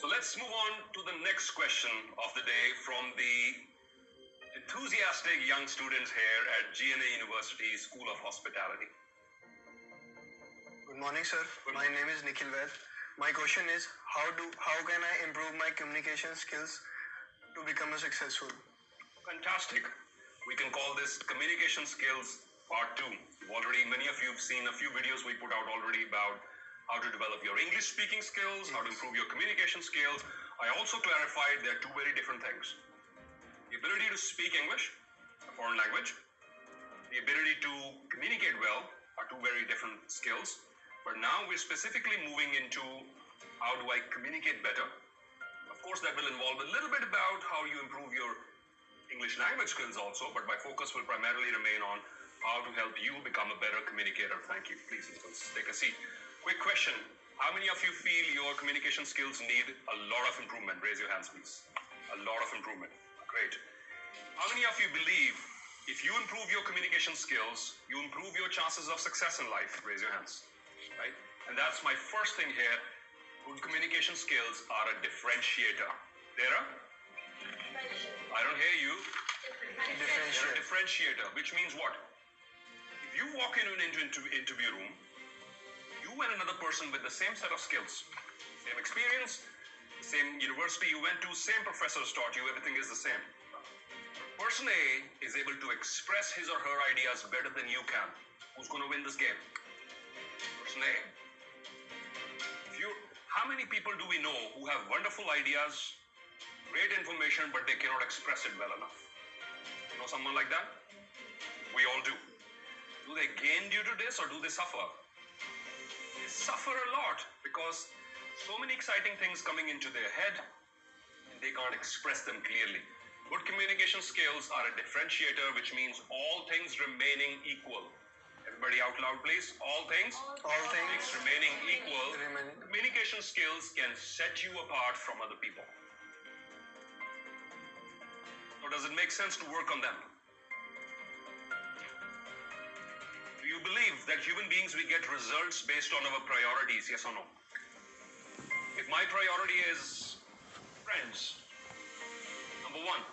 So let's move on to the next question of the day from the enthusiastic young students here at GNA University School of Hospitality. Good morning, sir. My name is Nikhil Vaid. My question is, how can I improve my communication skills to become a successful? Fantastic. We can call this communication skills part 2. Many of you have seen a few videos we put out already about how to develop your English speaking skills, how to improve your communication skills. I also clarified there are two very different things. The ability to speak English, a foreign language, the ability to communicate well are two very different skills. But now we're specifically moving into how do I communicate better. Of course, that will involve a little bit about how you improve your English language skills also, but my focus will primarily remain on how to help you become a better communicator. Thank you. Please, let's take a seat. Quick question. How many of you feel your communication skills need a lot of improvement? Raise your hands, please. A lot of improvement. Great. How many of you believe if you improve your communication skills, you improve your chances of success in life? Raise your hands. Right? And that's my first thing here. Good communication skills are a differentiator. They're a? I don't hear you. They're a differentiator, which means what? If you walk into an interview room, you and another person with the same set of skills, same experience, same university you went to, same professors taught you, everything is the same. Person A is able to express his or her ideas better than you can. Who's going to win this game? Person A. How many people do we know who have wonderful ideas, great information, but they cannot express it well enough? You know someone like that? We all do. Do they gain due to this or do they suffer? They suffer a lot because so many exciting things coming into their head and they can't express them clearly. Good communication skills are a differentiator, which means all things remaining equal. Everybody out loud, please. All things remaining equal. Communication skills can set you apart from other people. Or does it make sense to work on them? Do you believe that human beings, we get results based on our priorities, yes or no? If my priority is friends, number one,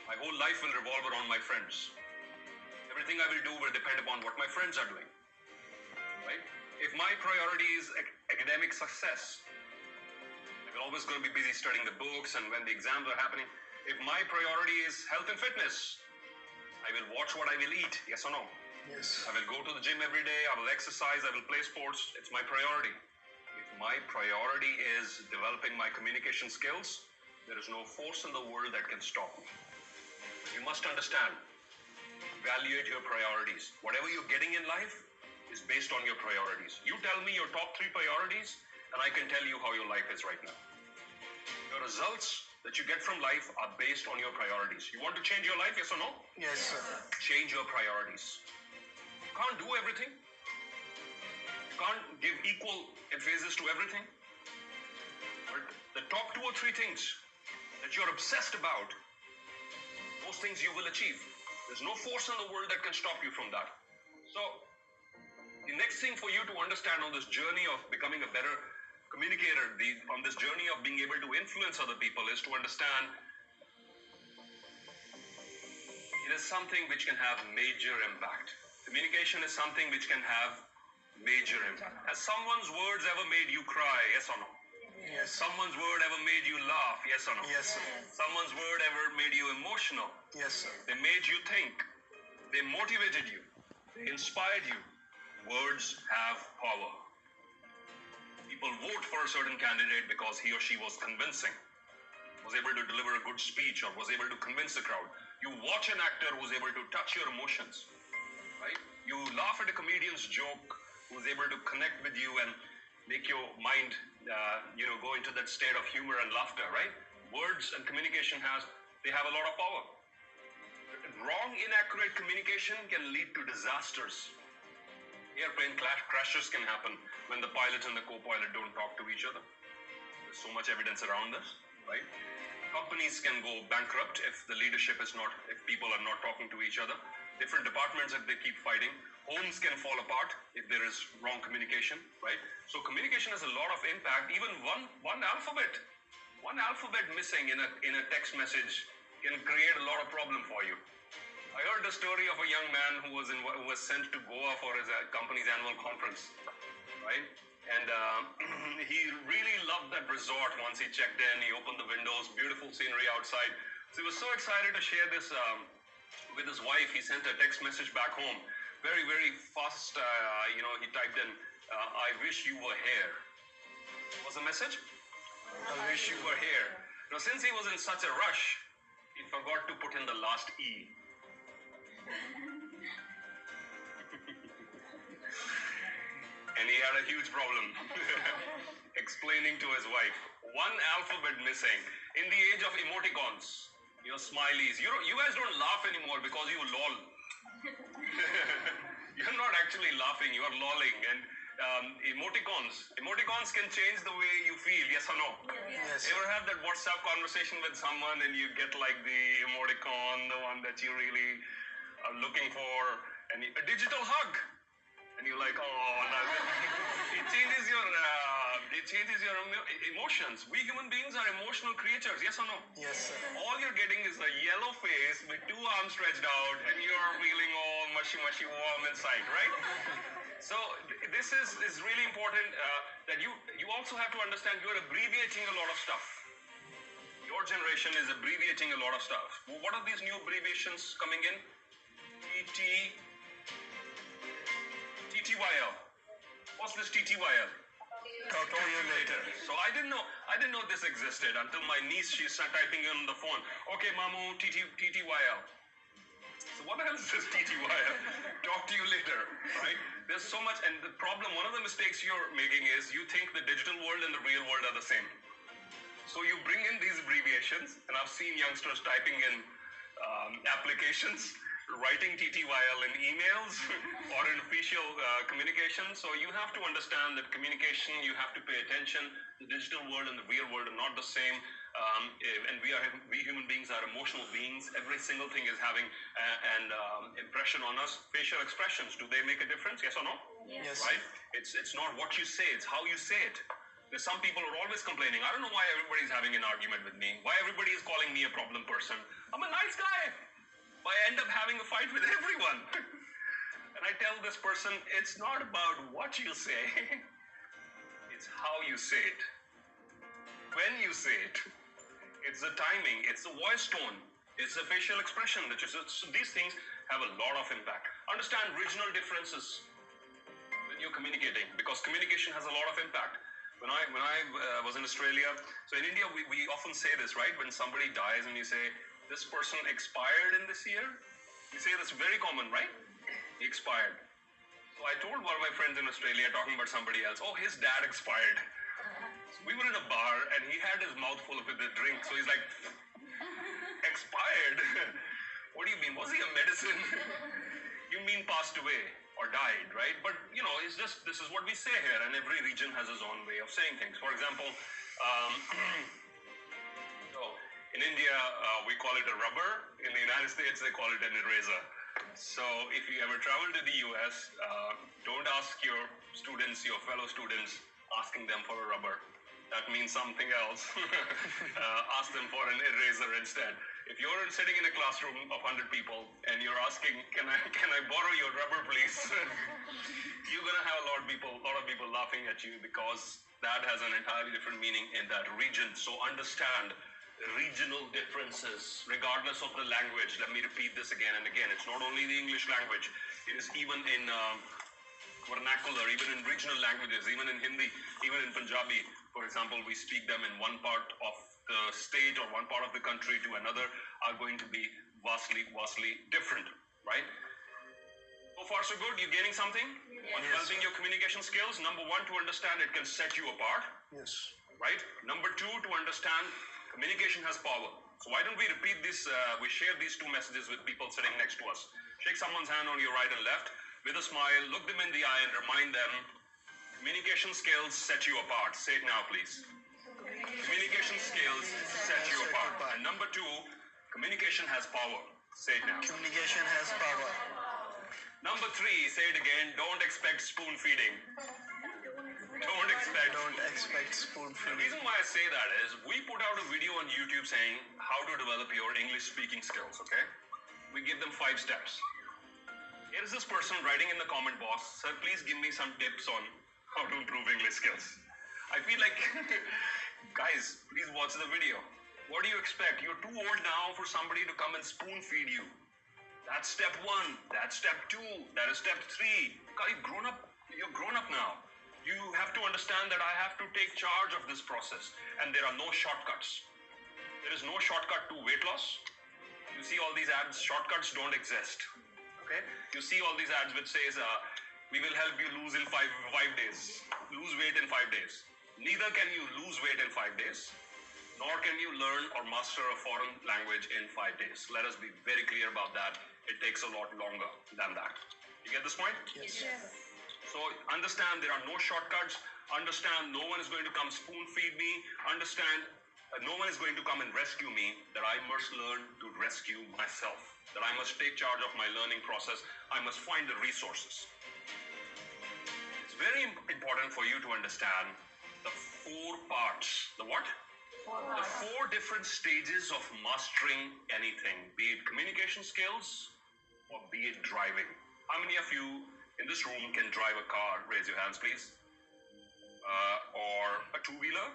my whole life will revolve around my friends. Everything I will do will depend upon what my friends are doing, right? If my priority is academic success, I'm always going to be busy studying the books and when the exams are happening. If my priority is health and fitness, I will watch what I will eat, yes or no? Yes. I will go to the gym every day, I will exercise, I will play sports. It's my priority. If my priority is developing my communication skills, there is no force in the world that can stop me. You must understand, evaluate your priorities. Whatever you're getting in life is based on your priorities. You tell me your top 3 priorities, and I can tell you how your life is right now. Your results that you get from life are based on your priorities. You want to change your life, yes or no? Yes, sir. Change your priorities. You can't do everything. You can't give equal emphasis to everything. But the top 2 or 3 things that you're obsessed about, those things you will achieve. There's no force in the world that can stop you from that. So, the next thing for you to understand on this journey of becoming a better communicator, on this journey of being able to influence other people, is to understand it is something which can have major impact. Communication is something which can have major impact. Has someone's words ever made you cry, yes or no? Yes. Someone's word ever made you laugh, yes or no? Yes, sir. Someone's word ever made you emotional? Yes, sir. They made you think. They motivated you. They inspired you. Words have power. People vote for a certain candidate because he or she was convincing, was able to deliver a good speech, or was able to convince the crowd. You watch an actor who's able to touch your emotions, right? You laugh at a comedian's joke who's able to connect with you and make your mind, go into that state of humor and laughter, right? Words and communication have a lot of power. Wrong, inaccurate communication can lead to disasters. Airplane crashes can happen when the pilot and the co-pilot don't talk to each other. There's so much evidence around this, right? Companies can go bankrupt if the leadership is not, if people are not talking to each other. Different departments, if they keep fighting. Homes can fall apart if there is wrong communication, right? So communication has a lot of impact. Even one alphabet missing in a text message can create a lot of problem for you. I heard the story of a young man who was sent to Goa for his company's annual conference, right? And he really loved that resort. Once he checked in, he opened the windows, beautiful scenery outside. So he was so excited to share this with his wife. He sent a text message back home, very, very fast. He typed in, "I wish you were here." What was the message? "I wish you were here." Now, since he was in such a rush, he forgot to put in the last E. And he had a huge problem explaining to his wife. One alphabet missing. In the age of emoticons, smileys. You guys don't laugh anymore because you lol. You're not actually laughing, you are lolling. And emoticons can change the way you feel, yes or no? Yes. Ever have that WhatsApp conversation with someone and you get like the emoticon, the one that you really are looking for, and a digital hug, and you're like, oh, no. It changes your emotions. We human beings are emotional creatures, yes or no? Yes, sir. All you're getting is a yellow face with two arms stretched out, and you're feeling all mushy warm inside, right? So this is really important that you also have to understand you're abbreviating a lot of stuff. Your generation is abbreviating a lot of stuff. What are these new abbreviations coming in? TTYL. What's this TTYL? Talk to you later. So I didn't know this existed until my niece, she started typing in the phone. Okay, Mamu, TTYL. So what the hell is this TTYL? Talk to you later, right? There's so much, and the problem, one of the mistakes you're making is you think the digital world and the real world are the same. So you bring in these abbreviations, and I've seen youngsters typing in applications, writing TTYL in emails or in official communication. So you have to understand that communication, you have to pay attention. The digital world and the real world are not the same. And we human beings are emotional beings. Every single thing is having an impression on us. Facial expressions, do they make a difference? Yes or no? Yes. Right? It's not what you say, it's how you say it. There's some people who are always complaining. I don't know why everybody's having an argument with me. Why everybody is calling me a problem person. I'm a nice guy. But I end up having a fight with everyone. And I tell this person, it's not about what you say. It's how you say it. When you say it. It's the timing. It's the voice tone. It's the facial expression. So these things have a lot of impact. Understand regional differences when you're communicating. Because communication has a lot of impact. When I was in Australia, so in India, we often say this, right? When somebody dies and you say, this person expired in this year, we say that's very common, right? He expired. So I told one of my friends in Australia, talking about somebody else, oh, his dad expired. So we were in a bar and he had his mouth full with a drink. So he's like, expired? What do you mean? Was he a medicine? You mean passed away or died, right? But, it's just, this is what we say here, and every region has its own way of saying things. For example, in India, we call it a rubber. In the United States, they call it an eraser. So if you ever travel to the US, don't ask your students, your fellow students, asking them for a rubber. That means something else. Ask them for an eraser instead. If you're sitting in a classroom of 100 people and you're asking, can I borrow your rubber, please? You're gonna have a lot of people laughing at you because that has an entirely different meaning in that region. So understand regional differences, regardless of the language. Let me repeat this again and again. It's not only the English language. It is even in vernacular, even in regional languages, even in Hindi, even in Punjabi. For example, we speak them in one part of the state or one part of the country to another are going to be vastly different, right? So far so good? You gaining something? On developing your communication skills? Number one, to understand it can set you apart. Yes. Right? Number two, to understand communication has power. So why don't we repeat this? We share these two messages with people sitting next to us. Shake someone's hand on your right and left with a smile, look them in the eye and remind them, communication skills set you apart. Say it now, please. Communication skills set you apart. And number two, communication has power. Say it now. Communication has power. Number 3, say it again, don't expect spoon feeding. Don't expect. Don't expect spoon The feeding. reason why I say that is we put out a video on YouTube saying how to develop your English speaking skills, okay? We give them 5 steps. Here is this person writing in the comment box, sir, please give me some tips on how to improve English skills. I feel like, guys, please watch the video. What do you expect? You're too old now for somebody to come and spoon feed you. That's step 1. That's step 2. That is step 3. Guys, you're grown up now. You have to understand that I have to take charge of this process, and there are no shortcuts. There is no shortcut to weight loss. You see all these ads, shortcuts don't exist. Okay? You see all these ads which says, we will help you lose in 5 days. Lose weight in 5 days. Neither can you lose weight in 5 days, nor can you learn or master a foreign language in 5 days. Let us be very clear about that. It takes a lot longer than that. You get this point? Yes. So understand there are no shortcuts. Understand no one is going to come spoon feed me. Understand no one is going to come and rescue me. That I must learn to rescue myself. That I must take charge of my learning process. I must find the resources. It's very important for you to understand the 4 parts. The what? The 4 different stages of mastering anything, be it communication skills or be it driving. How many of you in this room can drive a car? Raise your hands, please. Or a 2-wheeler,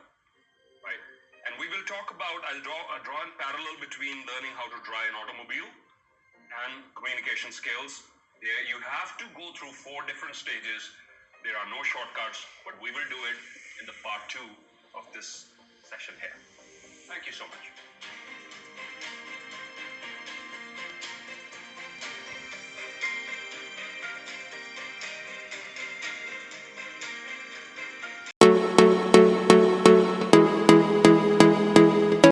right? And we will talk about, I'll draw a parallel between learning how to drive an automobile and communication skills. There you have to go through 4 different stages. There are no shortcuts, but we will do it in the part 2 of this session here. Thank you so much.